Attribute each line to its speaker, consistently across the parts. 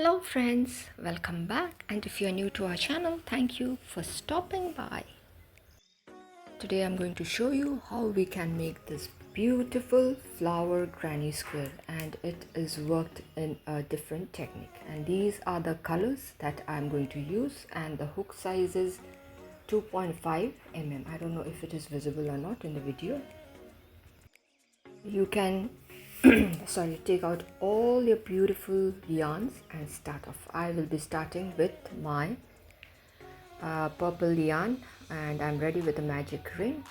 Speaker 1: Hello friends, welcome back, and if you are new to our channel, thank you for stopping by. Today I'm going to show you how we can make this beautiful flower granny square, and it is worked in a different technique. And these are the colors that I'm going to use, and the hook size is 2.5 mm. I don't know if it is visible or not in the video. You can take out all your beautiful yarns and start off. I will be starting with my purple yarn, and I'm ready with a magic ring.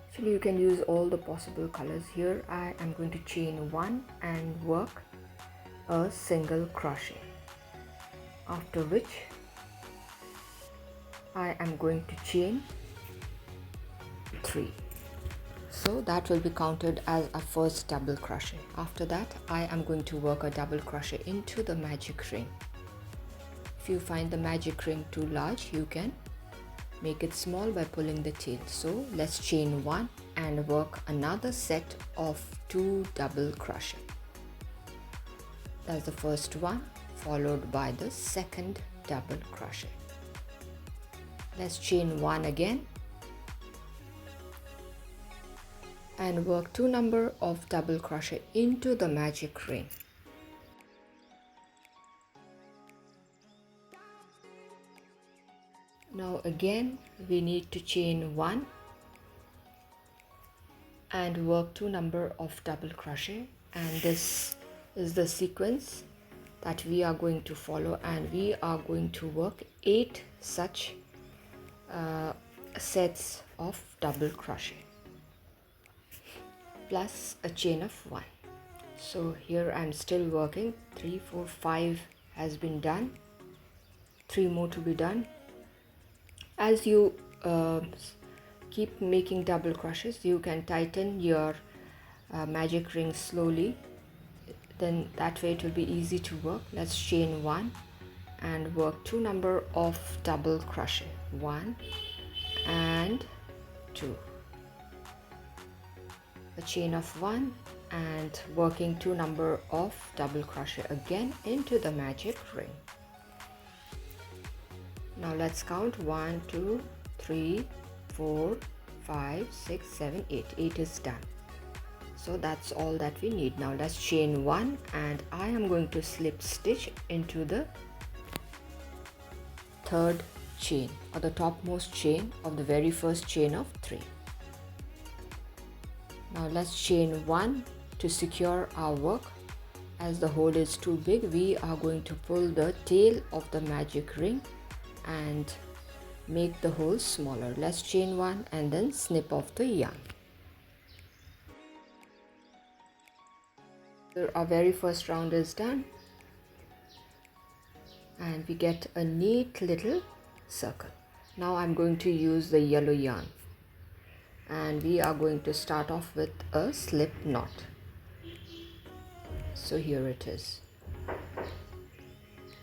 Speaker 1: Actually, you can use all the possible colors. Here I am going to chain one and work a single crochet, after which I am going to chain 3. So that will be counted as a first double crochet. After that, I am going to work a double crochet into the magic ring. If you find the magic ring too large, you can make it small by pulling the tail. So let's chain 1 and work another set of 2 double crochet. That's the first one, followed by the second double crochet. Let's chain 1 again and work 2 number of double crochet into the magic ring. Now again we need to chain 1 and work 2 number of double crochet, and this is the sequence that we are going to follow, and we are going to work 8 such sets of double crochet plus a chain of 1. So here I'm still working. 3, 4, 5 has been done, 3 more to be done. As you keep making double crochets, you can tighten your magic ring slowly, then that way it will be easy to work. Let's chain 1 and work 2 number of double crochet, 1 and 2, a chain of 1 and working 2 number of double crochet again into the magic ring. Now let's count 1, 2, 3, 4, 5, 6, 7, 8. 8 is done. So that's all that we need. Now let's chain 1, and I am going to slip stitch into the third chain, or the topmost chain of the very first chain of 3. Now let's chain 1 to secure our work. As the hole is too big, we are going to pull the tail of the magic ring and make the hole smaller. Let's chain 1 and then snip off the yarn. So our very first round is done, and we get a neat little circle. Now I'm going to use the yellow yarn, and we are going to start off with a slip knot. So here it is.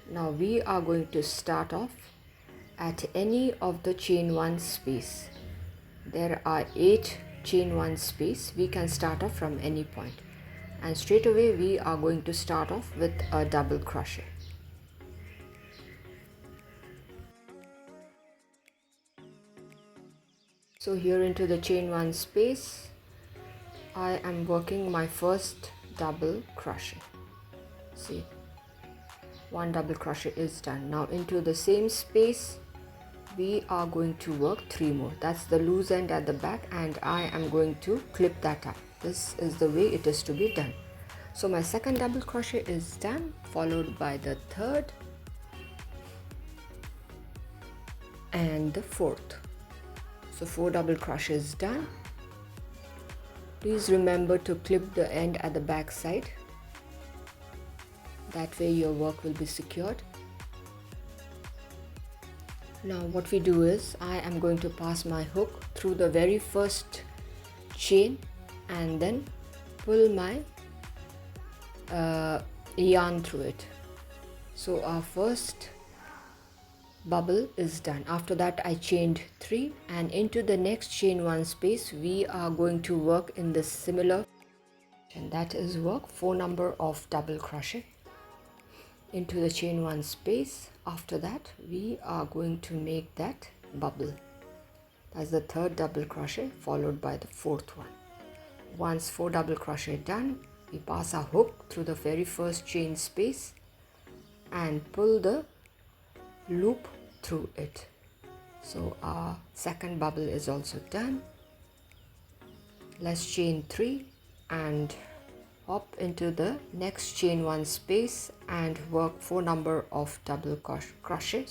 Speaker 1: Now we are going to start off at any of the chain 1 space. There are 8 chain 1 space. We can start off from any point, and straight away we are going to start off with a double crochet. So here into the chain 1 space, I am working my first double crochet. See, 1 double crochet is done. Now into the same space we are going to work 3 more. That's the loose end at the back, and I am going to clip that up. This is the way it is to be done. So my second double crochet is done, followed by the third and the fourth. So 4 double crochets done. Please remember to clip the end at the back side. That way your work will be secured. Now what we do is, I am going to pass my hook through the very first chain and then pull my yarn through it. So our first bubble is done. After that I chained 3, and into the next chain 1 space we are going to work in the similar, and that is work 4 number of double crochet. into the chain 1 space. After that we are going to make that bubble. That's the third double crochet followed by the fourth one. Once 4 double crochet done, we pass our hook through the very first chain space and pull the loop through it. So our second bubble is also done. Let's chain 3 and hop into the next chain 1 space and work 4 number of double crochet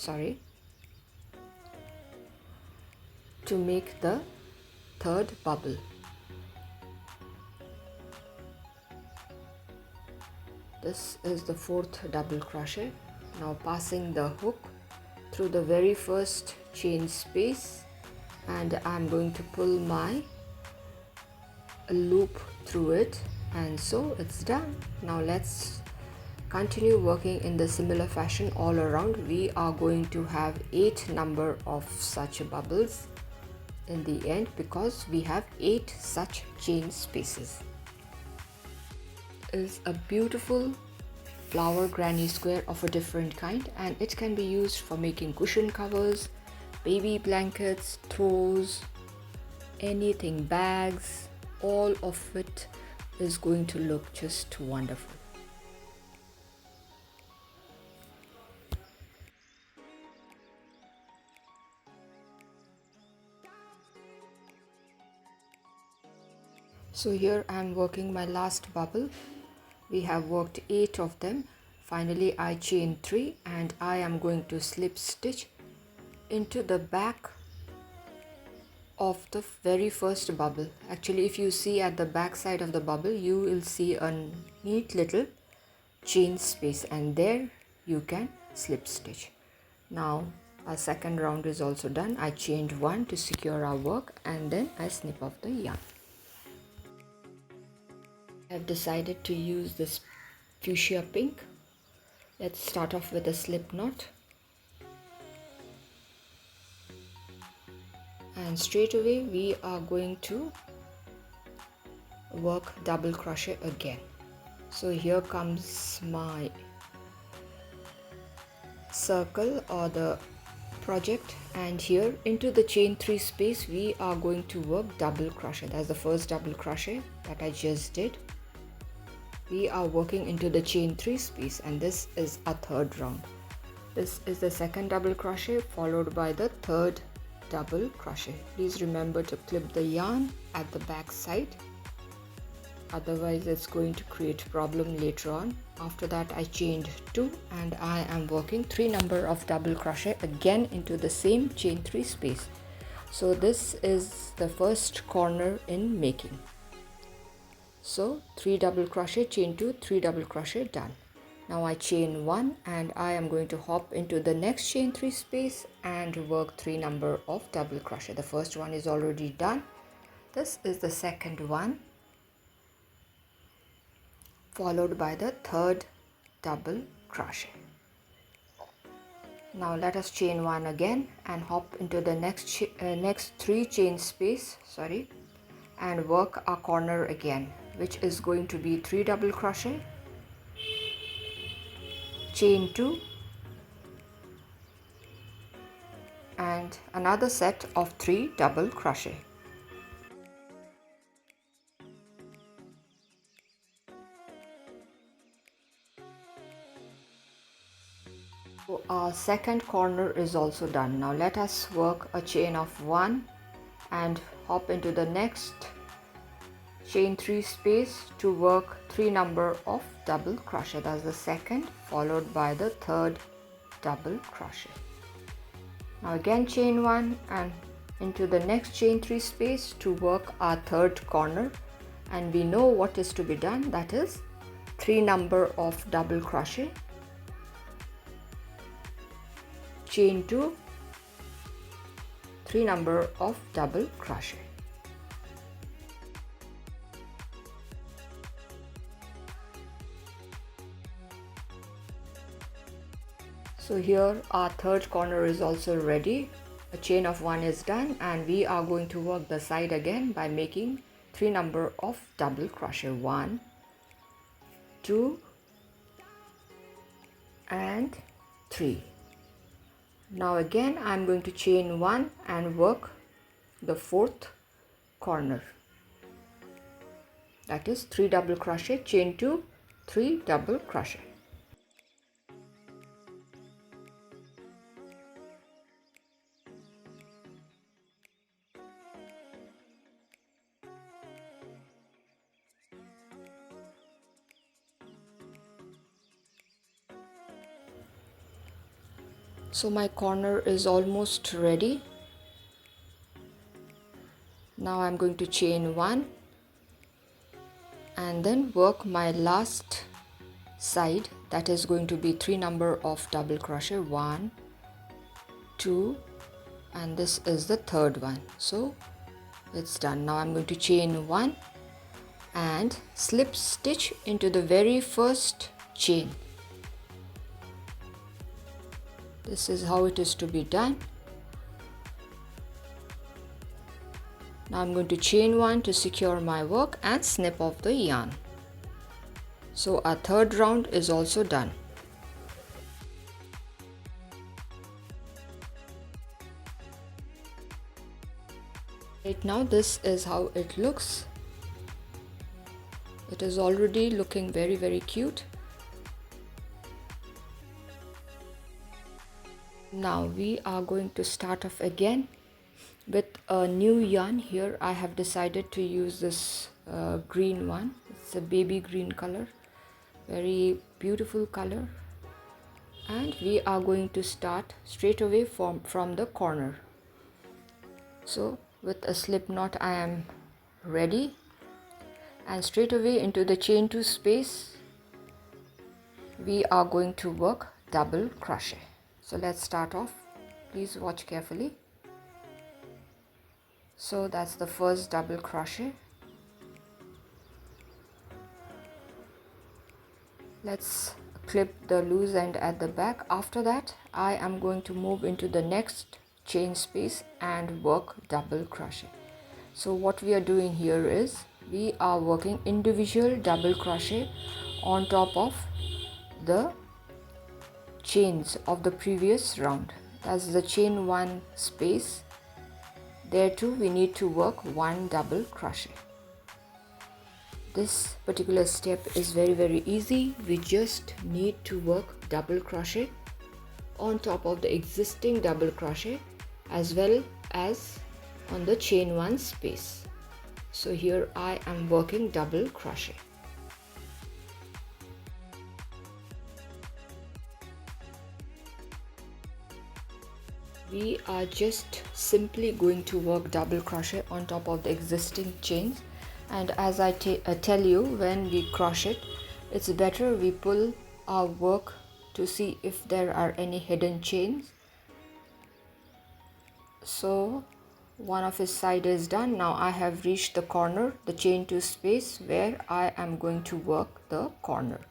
Speaker 1: to make the third bubble. This is the fourth double crochet. Now passing the hook through the very first chain space, and I'm going to pull my loop through it, and so it's done. Now let's continue working in the similar fashion all around. We are going to have 8 number of such bubbles in the end because we have 8 such chain spaces. Is a beautiful flower granny square of a different kind, and it can be used for making cushion covers, baby blankets, throws, anything, bags. All of it is going to look just wonderful. So here I am working my last bubble. We have worked 8 of them. Finally I chain 3 and I am going to slip stitch into the back of the very first bubble. Actually, if you see at the back side of the bubble, you will see a neat little chain space, and there you can slip stitch. Now our second round is also done. I chained 1 to secure our work, and then I snip off the yarn. I've decided to use this fuchsia pink. Let's start off with a slip knot, and straight away we are going to work double crochet again. So here comes my circle or the project, and here into the chain 3 space we are going to work double crochet. That's the first double crochet that I just did. We are working into the chain 3 space, and this is a third round. This is the second double crochet followed by the third double crochet. Please remember to clip the yarn at the back side, otherwise it's going to create problem later on. After that I chained 2 and I am working 3 number of double crochet again into the same chain 3 space. So this is the first corner in making. So 3 double crochet, chain 2, 3 double crochet, done. Now I chain 1 and I am going to hop into the next chain 3 space and work 3 number of double crochet. The first one is already done. This is the second one, followed by the third double crochet. Now let us chain 1 again and hop into the next 3 chain space, and work our corner again, which is going to be 3 double crochet, chain 2 and another set of 3 double crochet. So our second corner is also done. Now let us work a chain of 1 and hop into the next chain 3 space to work 3 number of double crochet. That's the second, followed by the third double crochet. Now again chain 1 and into the next chain 3 space to work our third corner, and we know what is to be done, that is 3 number of double crochet, chain 2, 3 number of double crochet. So here our third corner is also ready. A chain of 1 is done, and we are going to work the side again by making 3 number of double crochet. 1, 2, and 3. Now again I'm going to chain 1 and work the 4th corner. That is 3 double crochet, chain 2, 3 double crochet. So my corner is almost ready. Now I'm going to chain 1 and then work my last side, that is going to be 3 number of double crochet, 1, 2, and this is the 3rd one. So it's done. Now I'm going to chain 1 and slip stitch into the very first chain. This is how it is to be done. Now I'm going to chain 1 to secure my work and snip off the yarn. So our 3rd round is also done. Right now this is how it looks. It is already looking very cute. Now we are going to start off again with a new yarn. Here I have decided to use this green one. It's a baby green color, very beautiful color, and we are going to start straight away from the corner. So with a slip knot I am ready, and straight away into the chain 2 space we are going to work double crochet. So let's start off. Please watch carefully. So that's the first double crochet. Let's clip the loose end at the back. After that I am going to move into the next chain space and work double crochet. So what we are doing here is we are working individual double crochet on top of the chains of the previous round. That's the chain 1 space. There too we need to work 1 double crochet. This particular step is very easy. We just need to work double crochet on top of the existing double crochet as well as on the chain 1 space. So here I am working double crochet. We are just simply going to work double crochet on top of the existing chains, and as I tell you, when we crochet it's better we pull our work to see if there are any hidden chains. So one of his side is done. Now I have reached the corner, the chain 2 space where I am going to work the corner.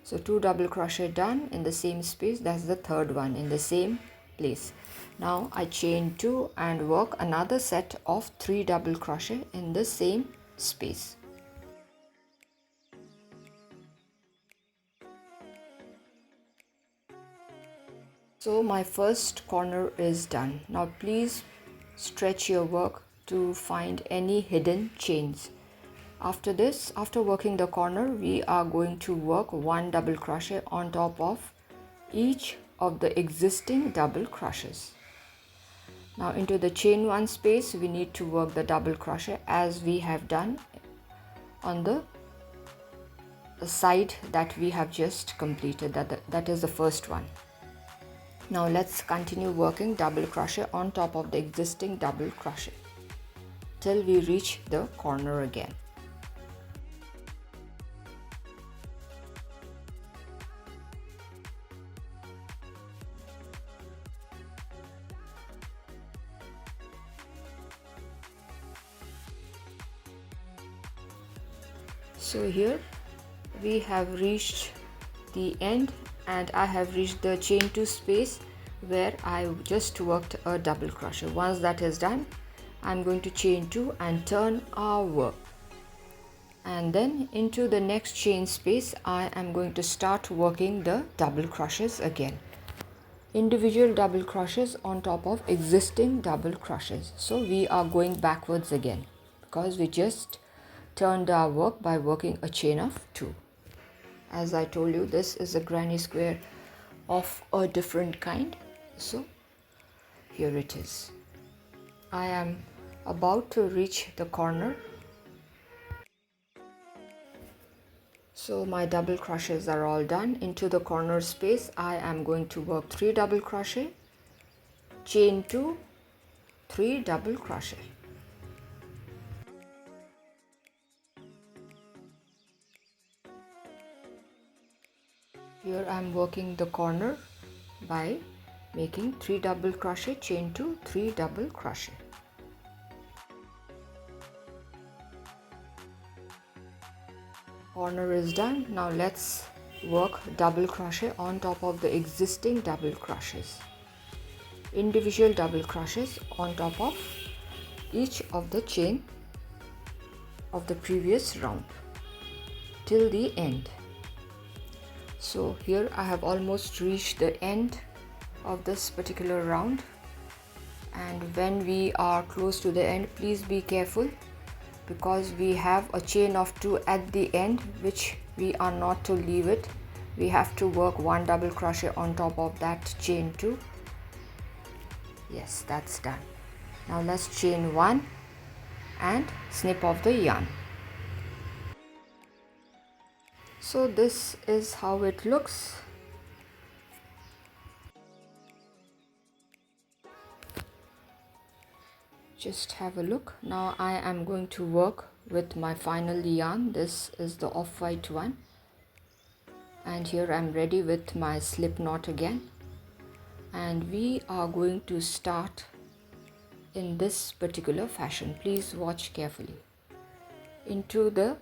Speaker 1: So 2 double crochet done in the same space. That's the 3rd one in the same place. Now I chain 2 and work another set of 3 double crochet in the same space. So my first corner is done. Now please stretch your work to find any hidden chains. After this, after working the corner, we are going to work 1 double crochet on top of each of the existing double crochets. Now into the chain 1 space we need to work the double crochet as we have done on the side that we have just completed. That is the first one. Now let's continue working double crochet on top of the existing double crochet till we reach the corner again. So here we have reached the end and I have reached the chain 2 space where I just worked a double crochet. Once that is done, I'm going to chain 2 and turn our work, and then into the next chain space I am going to start working the double crochets again, individual double crochets on top of existing double crochets. So we are going backwards again because we just turned our work by working a chain of 2. As I told you, this is a granny square of a different kind. So here it is. I am about to reach the corner. So my double crochets are all done. Into the corner space I am going to work 3 double crochet, chain 2, 3 double crochet. Here I am working the corner by making 3 double crochet, chain 2, 3 double crochet. Corner is done. Now let's work double crochet on top of the existing double crochets, individual double crochets on top of each of the chain of the previous round till the end. So here I have almost reached the end of this particular round, and when we are close to the end, please be careful because we have a chain of 2 at the end, which we are not to leave it. We have to work 1 double crochet on top of that chain 2. Yes, that's done. Now let's chain 1 and snip off the yarn. So this is how it looks. Just have a look. Now I am going to work with my final yarn. This is the off-white one, and here I am ready with my slip knot again, and we are going to start in this particular fashion. Please watch carefully. Into the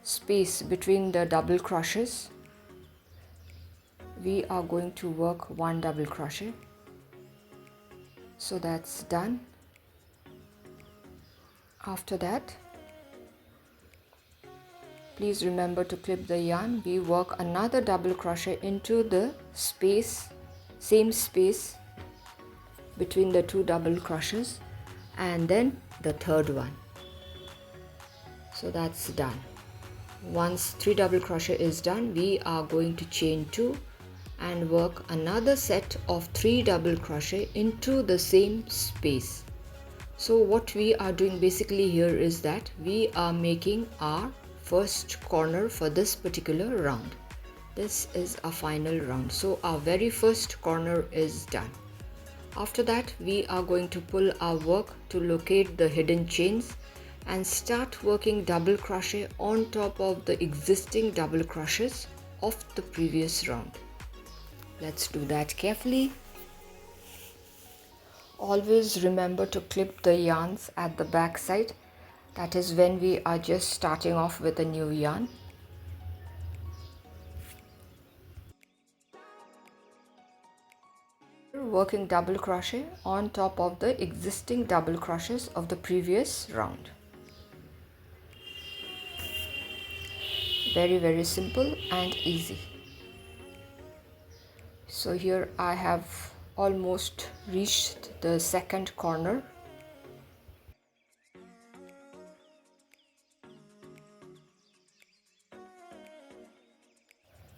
Speaker 1: space between the double crochets we are going to work 1 double crochet. So that's done. After that, please remember to clip the yarn. We work another double crochet into the space, same space between the 2 double crochets, and then the third one. So that's done. Once 3 double crochet is done, we are going to chain 2 and work another set of 3 double crochet into the same space. So what we are doing basically here is that we are making our first corner for this particular round. This is a final round. So our very first corner is done. After that, we are going to pull our work to locate the hidden chains and start working double crochet on top of the existing double crochets of the previous round. Let's do that carefully. Always remember to clip the yarns at the back side. That is when we are just starting off with a new yarn. Working double crochet on top of the existing double crochets of the previous round. Very simple and easy. So here I have almost reached the second corner.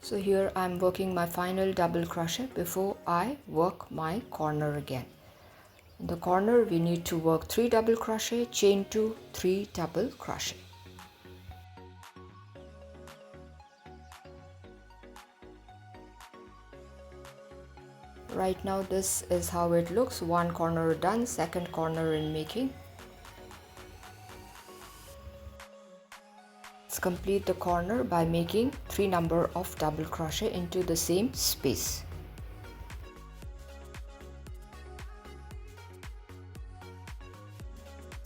Speaker 1: So here I am working my final double crochet before I work my corner again. In the corner we need to work 3 double crochet, chain 2, 3 double crochet. Right now this is how it looks. One corner done, second corner in making. Let's complete the corner by making 3 number of double crochet into the same space.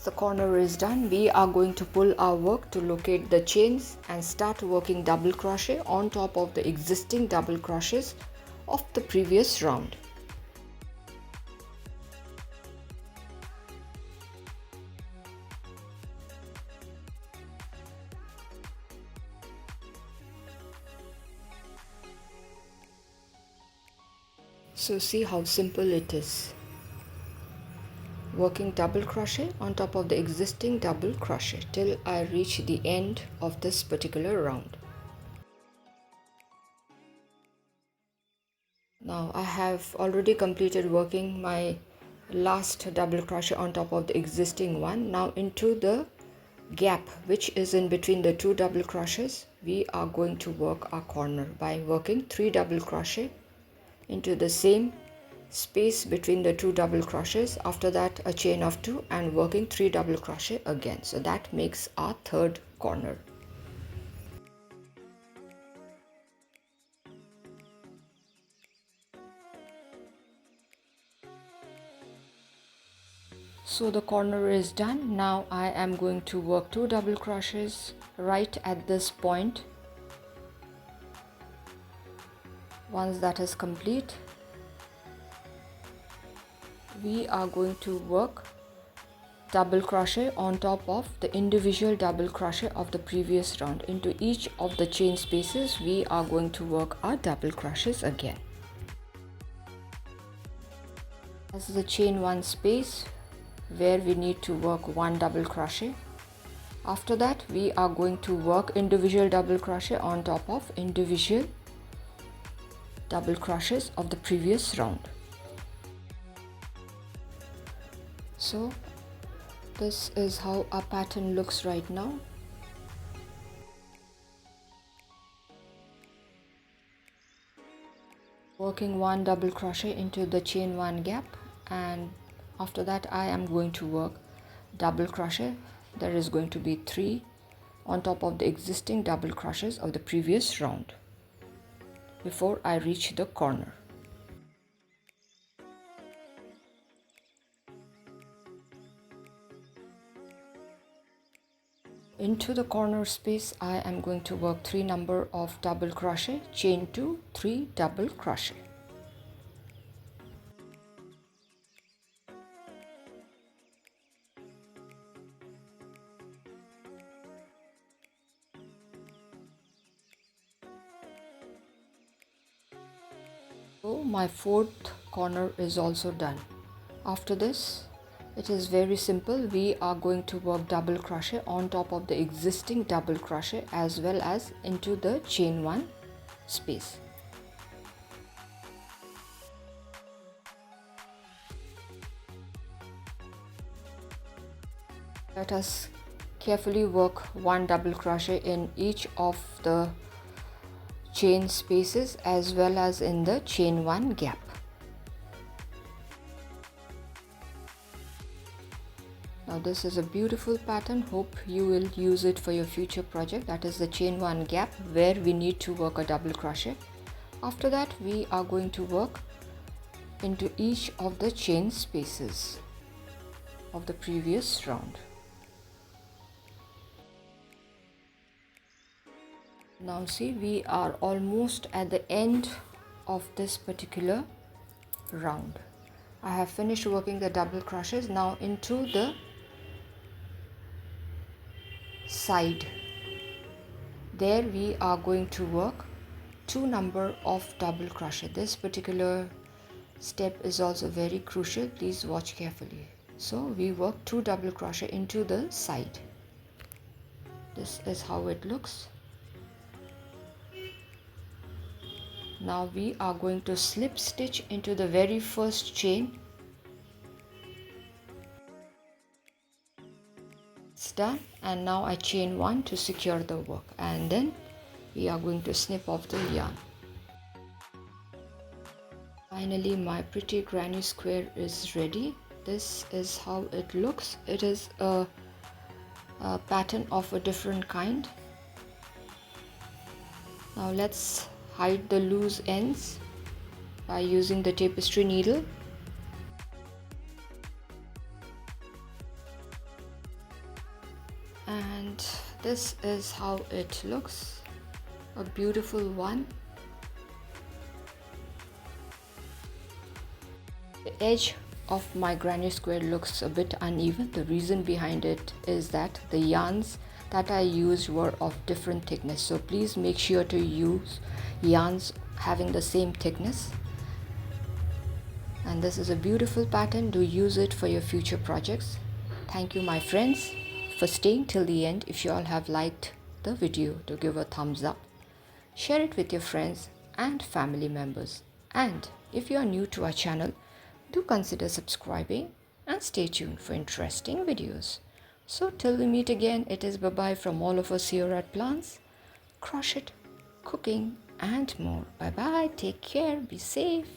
Speaker 1: The corner is done. We are going to pull our work to locate the chains and start working double crochet on top of the existing double crochets of the previous round. So see how simple it is. Working double crochet on top of the existing double crochet till I reach the end of this particular round. Now I have already completed working my last double crochet on top of the existing one. Now into the gap which is in between the two double crochets, we are going to work our corner by working 3 double crochet into the same space between the two double crochets. After that a chain of 2 and working 3 double crochet again. So that makes our third corner. So the corner is done. Now I am going to work 2 double crochets right at this point. Once that is complete, we are going to work double crochet on top of the individual double crochet of the previous round. Into each of the chain spaces we are going to work our double crochets again. As the chain 1 space where we need to work 1 double crochet. After that we are going to work individual double crochet on top of individual double crochets of the previous round. So this is how our pattern looks right now. Working 1 double crochet into the chain 1 gap, and after that I am going to work double crochet. There is going to be 3 on top of the existing double crochets of the previous round before I reach the corner. Into the corner space I am going to work 3 number of double crochet, chain 2, 3 double crochet. So my fourth corner is also done. After this it is very simple. We are going to work double crochet on top of the existing double crochet as well as into the chain 1 space. Let us carefully work 1 double crochet in each of the chain spaces as well as in the chain 1 gap. Now this is a beautiful pattern. Hope you will use it for your future project. That is the chain 1 gap where we need to work a double crochet. After that we are going to work into each of the chain spaces of the previous round. Now see, we are almost at the end of this particular round. I have finished working the double crochets. Now into the side, there we are going to work 2 number of double crochet. This particular step is also very crucial. Please watch carefully. So we work 2 double crochet into the side. This is how it looks. Now we are going to slip stitch into the very first chain. It's done, and now I chain 1 to secure the work, and then we are going to snip off the yarn. Finally my pretty granny square is ready. This is how it looks. It is a pattern of a different kind. Now let's hide the loose ends by using the tapestry needle. And this is how it looks, a beautiful one. The edge of my granny square looks a bit uneven. The reason behind it is that the yarns that I used were of different thickness, so please make sure to use yarns having the same thickness. And this is a beautiful pattern. Do use it for your future projects. Thank you, my friends, for staying till the end. If you all have liked the video, to give a thumbs up. Share it with your friends and family members. And if you are new to our channel, do consider subscribing and stay tuned for interesting videos. So till we meet again, it is bye-bye from all of us here at Plants, Crochet, Cooking and more. Bye-bye. Take care. Be safe.